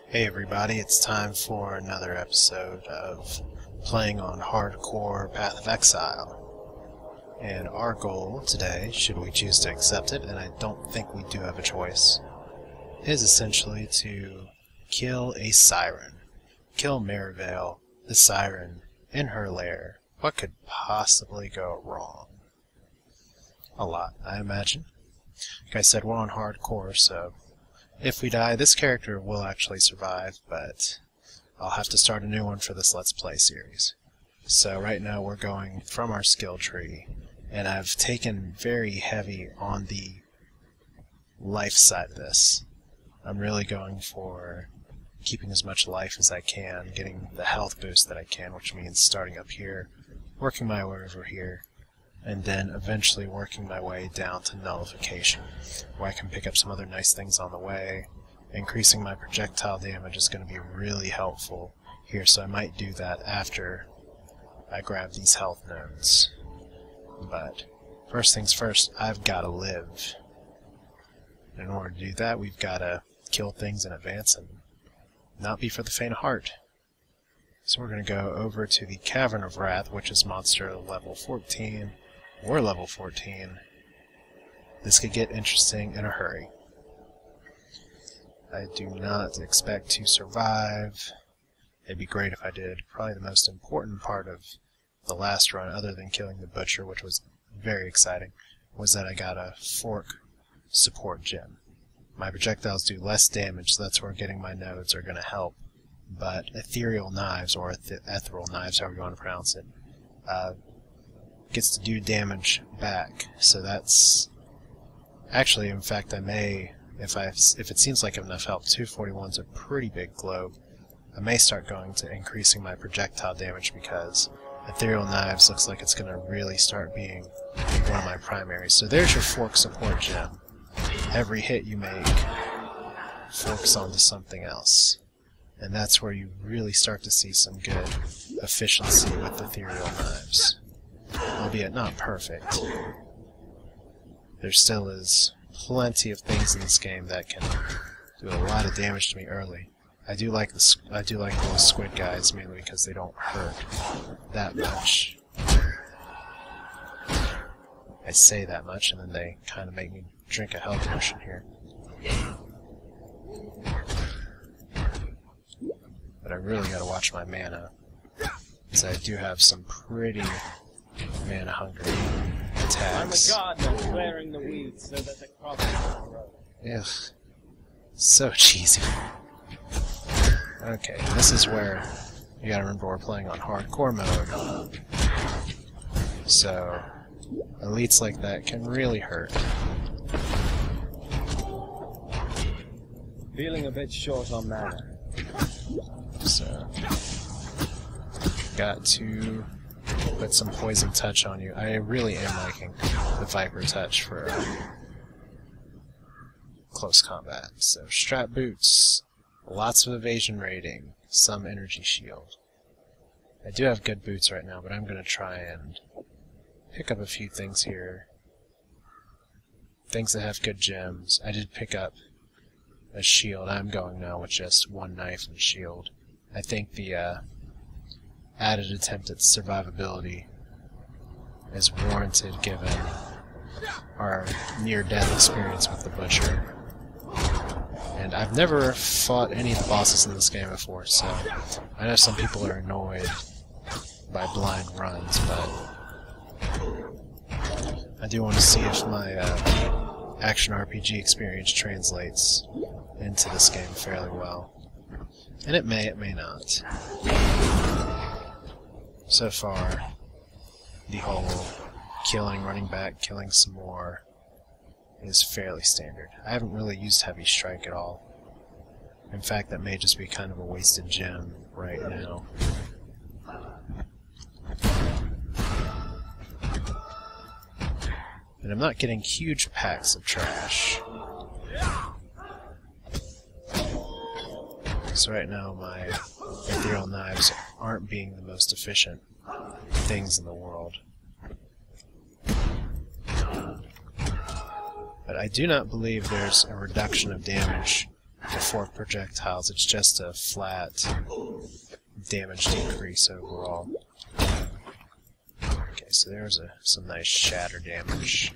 Hey everybody, it's time for another episode of playing on Hardcore Path of Exile. And our goal today, should we choose to accept it, and I don't think we do have a choice, is essentially to kill a siren. Kill Merveil, the siren, in her lair. What could possibly go wrong? A lot, I imagine. Like I said, we're on Hardcore, so if we die, this character will actually survive, but I'll have to start a new one for this Let's Play series. So right now we're going from our skill tree, and I've taken very heavy on the life side of this. I'm really going for keeping as much life as I can, getting the health boost that I can, which means starting up here, working my way over here, and then eventually working my way down to nullification, where I can pick up some other nice things on the way. Increasing my projectile damage is going to be really helpful here, so I might do that after I grab these health nodes. But first things first, I've got to live. In order to do that, we've got to kill things in advance and not be for the faint of heart. So we're going to go over to the Cavern of Wrath, which is monster level 14. We're level 14. This could get interesting in a hurry. I do not expect to survive. It'd be great if I did. Probably the most important part of the last run, other than killing the Butcher, which was very exciting, was that I got a fork support gem. My projectiles do less damage, so that's where getting my nodes are going to help. But ethereal knives, or ethereal knives, however you want to pronounce it, gets to do damage back. So that's actually, in fact, I may, if it seems like I have enough health, 241's a pretty big globe. I may start going to increasing my projectile damage, because ethereal knives looks like it's going to really start being one of my primaries. So there's your fork support gem. Every hit you make forks onto something else. And that's where you really start to see some good efficiency with ethereal knives. Albeit not perfect. There still is plenty of things in this game that can do a lot of damage to me early. I do like those squid guys, mainly because they don't hurt that much. I say that much, and then they kind of make me drink a health potion here. But I really gotta watch my mana, because I do have some pretty mana-hungry attacks. I'm a gardener clearing the weeds so that the crops can grow. Ugh. So cheesy. Okay, this is where you gotta remember we're playing on hardcore mode. So, elites like that can really hurt. Feeling a bit short on mana. So, got to put some poison touch on you. I really am liking the Viper touch for close combat. So, strap boots, lots of evasion rating, some energy shield. I do have good boots right now, but I'm going to try and pick up a few things here. Things that have good gems. I did pick up a shield. I'm going now with just one knife and shield. I think the added attempt at survivability is warranted given our near-death experience with the Butcher. And I've never fought any of the bosses in this game before, so I know some people are annoyed by blind runs, but I do want to see if my action RPG experience translates into this game fairly well. And it may not. So far, the whole killing, running back, killing some more is fairly standard. I haven't really used Heavy Strike at all. In fact, that may just be kind of a wasted gem right now. And I'm not getting huge packs of trash. So right now my ethereal knives aren't being the most efficient things in the world. But I do not believe there's a reduction of damage for projectiles, it's just a flat damage decrease overall. Okay, so there's some nice shatter damage.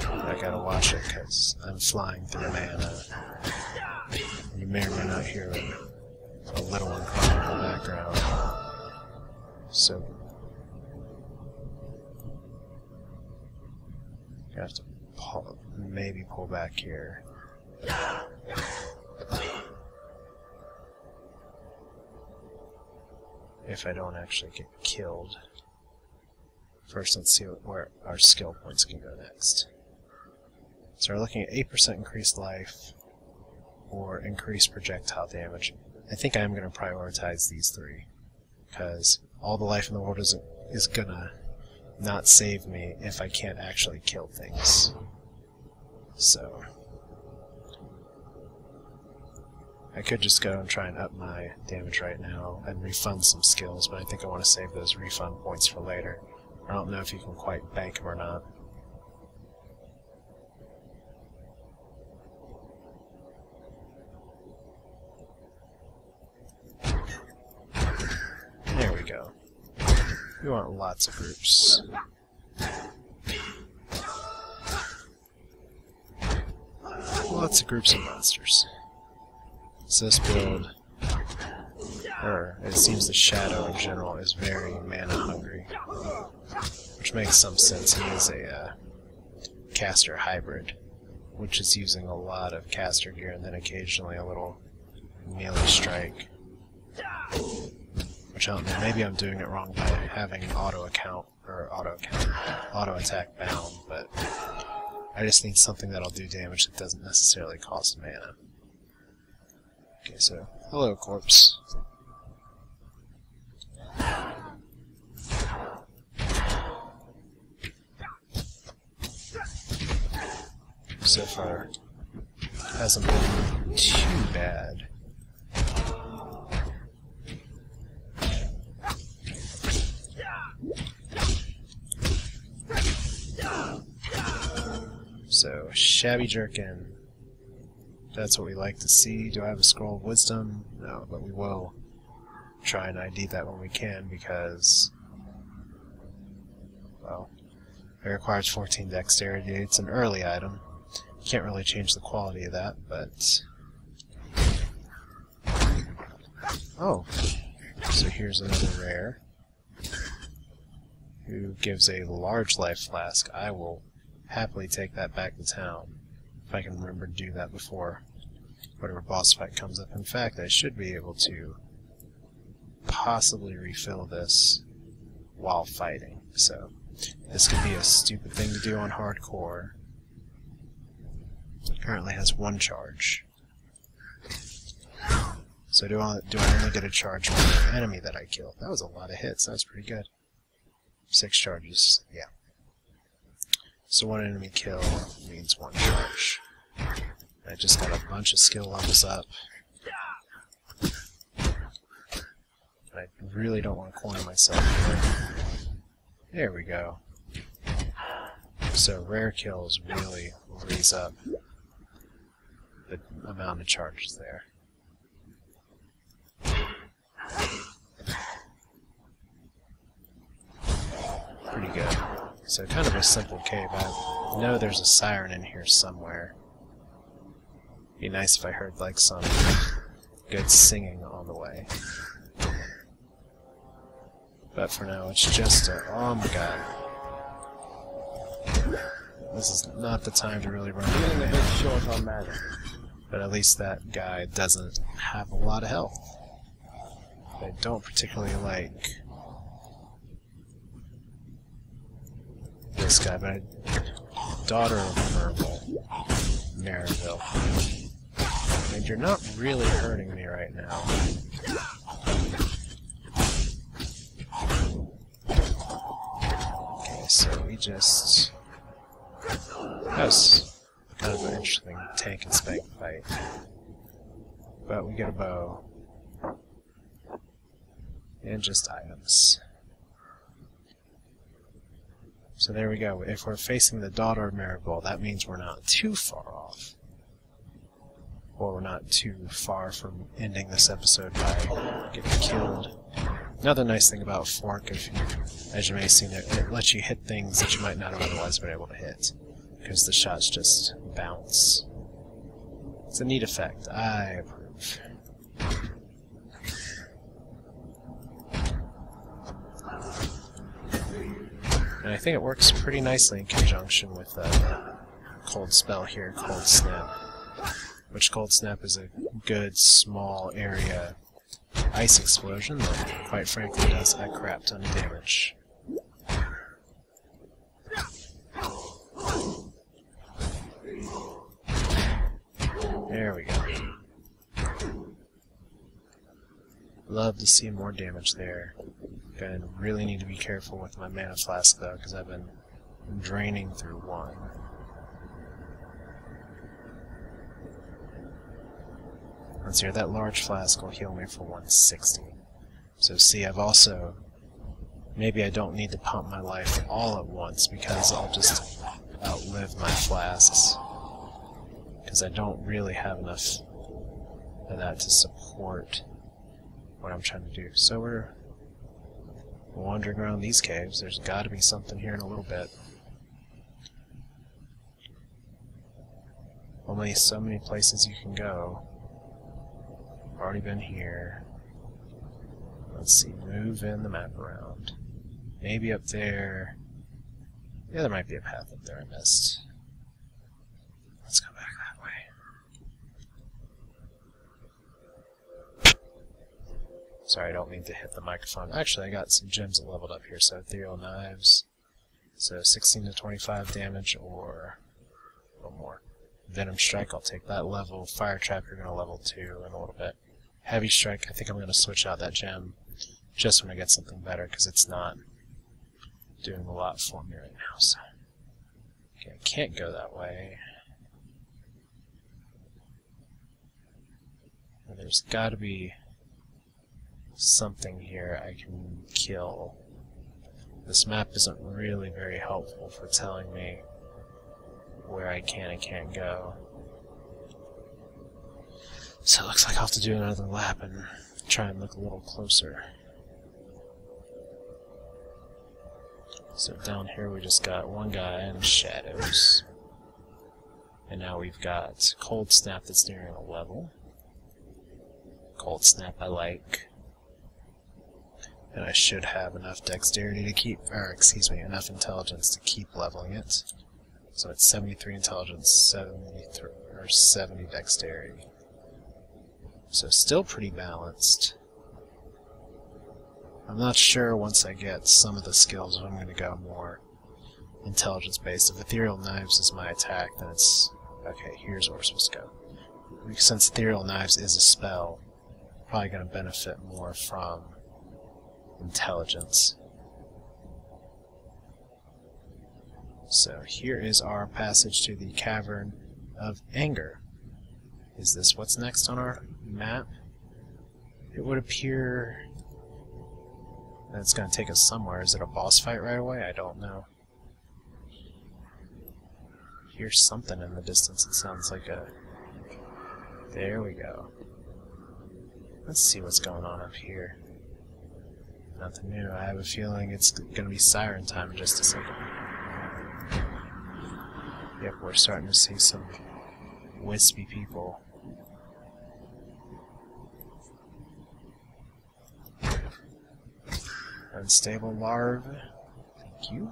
I gotta watch it because I'm flying through mana. You may or may not hear a little one crying in the background. So you have to maybe pull back here. If I don't actually get killed. First, let's see where our skill points can go next. So we're looking at 8% increased life or increased projectile damage. I think I'm going to prioritize these three, because all the life in the world is going to not save me if I can't actually kill things. So I could just go and try and up my damage right now and refund some skills, but I think I want to save those refund points for later. I don't know if you can quite bank them or not. There we go. We want lots of groups. Lots of groups of monsters. So this build, or it seems the Shadow in general, is very mana hungry. Which makes some sense. He is a caster hybrid, which is using a lot of caster gear and then occasionally a little melee strike. Which I don't know, maybe I'm doing it wrong by having auto attack bound, but I just need something that'll do damage that doesn't necessarily cost mana. Okay, so hello, corpse. So far, hasn't been too bad. So, Shabby Jerkin. That's what we like to see. Do I have a Scroll of Wisdom? No, but we will try and ID that when we can, because, well, it requires 14 dexterity. It's an early item. You can't really change the quality of that, but... Oh! So here's another rare, who gives a large life flask. I will happily take that back to town, if I can remember to do that before whatever boss fight comes up. In fact, I should be able to possibly refill this while fighting, so this could be a stupid thing to do on hardcore. It currently has 1 charge. So do I only get a charge for the enemy that I killed? That was a lot of hits, that was pretty good. 6 charges, yeah. So 1 enemy kill means 1 charge. I just got a bunch of skill levels up. I really don't want to corner myself here. There we go. So rare kills really raise up the amount of charges there. Pretty good. So kind of a simple cave. I know there's a siren in here somewhere. Be nice if I heard like some good singing on the way. But for now, it's just a... Oh my god. This is not the time to really run away. Feeling a bit short on mana. But at least that guy doesn't have a lot of health. I don't particularly like this guy, but daughter of Merveil. And you're not really hurting me right now. Okay, so we just... That was kind of an interesting tank and spank fight. But we get a bow. And just items. So there we go. If we're facing the daughter of Merveil, that means we're not too far off. Or we're not too far from ending this episode by getting killed. Another nice thing about Fork, as you may have seen, it lets you hit things that you might not have otherwise been able to hit. Because the shots just bounce. It's a neat effect. I approve. And I think it works pretty nicely in conjunction with the cold spell here, Cold Snap. Which Cold Snap is a good, small area ice explosion that, quite frankly, does a crap ton of damage. There we go. Love to see more damage there. Gonna really need to be careful with my mana flask though, because I've been draining through one. Let's see, that large flask will heal me for 160. So see, I've also... Maybe I don't need to pump my life all at once, because I'll just outlive my flasks. Because I don't really have enough of that to support what I'm trying to do. So we're wandering around these caves. There's got to be something here in a little bit. Only so many places you can go. Already been here. Let's see, move in the map around. Maybe up there. Yeah, there might be a path up there I missed. Let's go back that way. Sorry, I don't mean to hit the microphone. Actually, I got some gems that leveled up here, so Ethereal Knives. So 16 to 25 damage, or a little more. Venom Strike, I'll take that level. Fire Trap, you're going to level 2 in a little bit. Heavy Strike, I think I'm going to switch out that gem just when I get something better, because it's not doing a lot for me right now. So, okay, I can't go that way. And there's got to be something here I can kill. This map isn't really very helpful for telling me where I can and can't go. So it looks like I'll have to do another lap and try and look a little closer. So down here we just got one guy in shadows. And now we've got Cold Snap that's nearing a level. Cold Snap I like. And I should have enough dexterity to keep, or excuse me, enough intelligence to keep leveling it. So it's 73 intelligence, 73, or 70 dexterity. So still pretty balanced. I'm not sure once I get some of the skills if I'm going to go more intelligence based. If Ethereal Knives is my attack, then it's... Okay, here's where we're supposed to go. Since Ethereal Knives is a spell, probably going to benefit more from intelligence. So here is our passage to the Cavern of Anger. Is this what's next on our map? It would appear that it's going to take us somewhere. Is it a boss fight right away? I don't know. Here's something in the distance. It sounds like a... There we go. Let's see what's going on up here. Nothing new. I have a feeling it's going to be siren time in just a second. Yep, we're starting to see some wispy people. Unstable larvae. Thank you.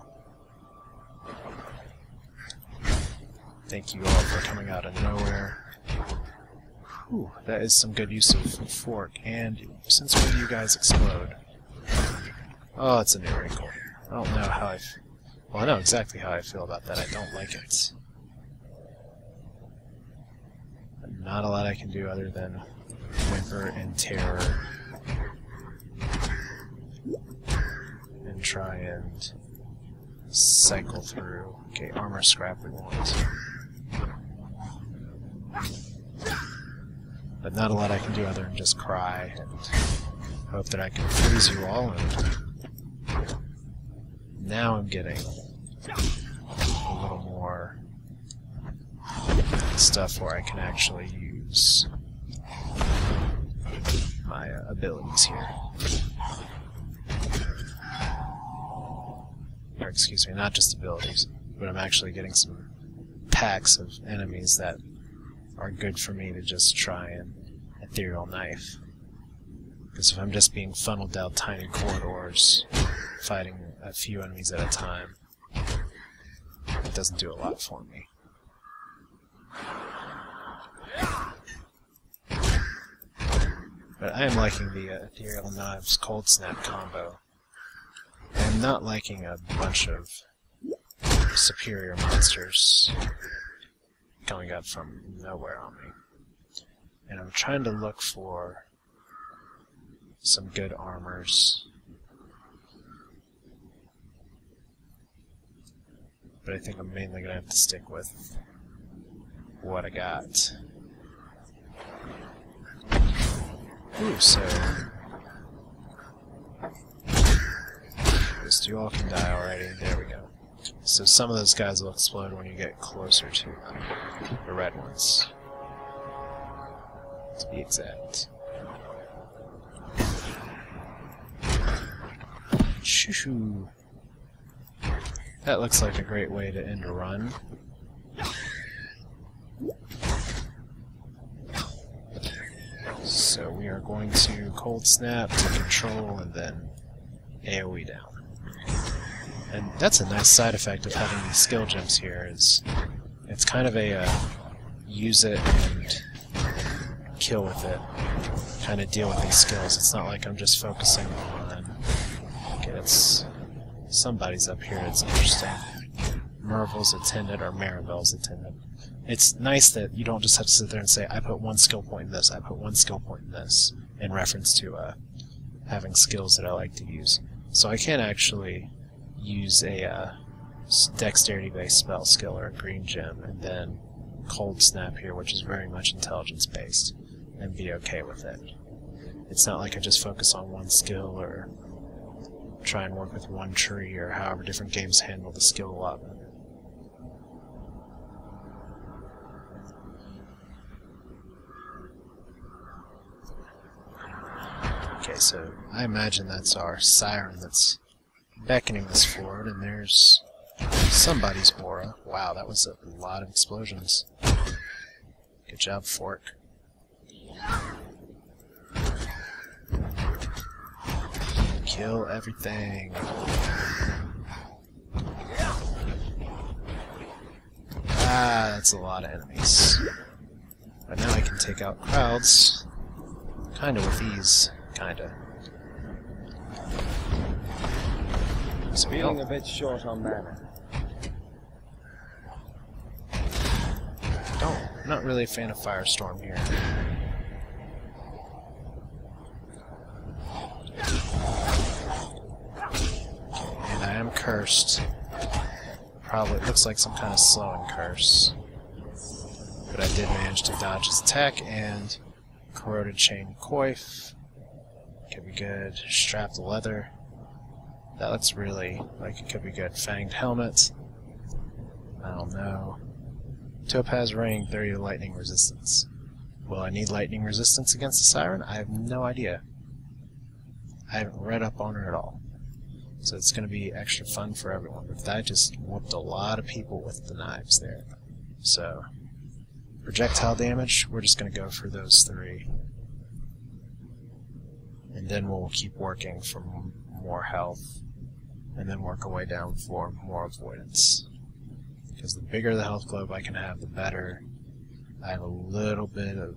Thank you all for coming out of nowhere. Whew, that is some good use of Fork. And since when do you guys explode? Oh, it's a new wrinkle. I don't know how I feel. Well, I know exactly how I feel about that. I don't like it. Not a lot I can do other than whimper in terror and try and cycle through. Okay, armor scrap we want. But not a lot I can do other than just cry and hope that I can freeze you all. And now I'm getting a little more stuff where I can actually use my abilities here. Or excuse me, not just abilities, but I'm actually getting some packs of enemies that are good for me to just try and ethereal knife. Because if I'm just being funneled down tiny corridors, fighting a few enemies at a time, it doesn't do a lot for me. But I am liking the ethereal knives cold snap combo. I'm not liking a bunch of superior monsters coming up from nowhere on me. And I'm trying to look for some good armors. But I think I'm mainly going to have to stick with what I got. Ooh, so... Just you all can die already. There we go. So some of those guys will explode when you get closer to them. The red ones, to be exact. Shoo-hoo. That looks like a great way to end a run. So we are going to cold snap to control and then AoE down. And that's a nice side effect of having these skill gems here, is it's kind of a use it and kill with it, kind of deal with these skills. It's not like I'm just focusing on, okay, it's somebody's up here that's interesting. Merveil's attendant or Merveil's attendant. It's nice that you don't just have to sit there and say, I put one skill point in this, I put one skill point in this, in reference to having skills that I like to use. So I can actually use a dexterity-based spell skill or a green gem, and then cold snap here, which is very much intelligence-based, and be okay with it. It's not like I just focus on one skill or try and work with one tree, or however different games handle the skill allotment. Okay, so I imagine that's our siren that's beckoning us forward, and there's somebody's aura. Wow, that was a lot of explosions. Good job, Fork. Kill everything. Ah, that's a lot of enemies. But now I can take out crowds, kinda with ease, kinda. So feeling a bit short on mana. Not really a fan of Firestorm here. And I am cursed. Probably, it looks like some kind of slowing curse. But I did manage to dodge his attack, and Corroded Chain Coif. Could be good. Strapped Leather. That looks really like it could be good. Fanged Helmet. I don't know. Topaz Ring, 30 lightning resistance. Will I need lightning resistance against the Siren? I have no idea. I haven't read up on her at all. So it's going to be extra fun for everyone. But that just whooped a lot of people with the knives there. So, projectile damage, we're just going to go for those 3. And then we'll keep working for more health. And then work our way down for more avoidance. Because the bigger the health globe I can have, the better. I have a little bit of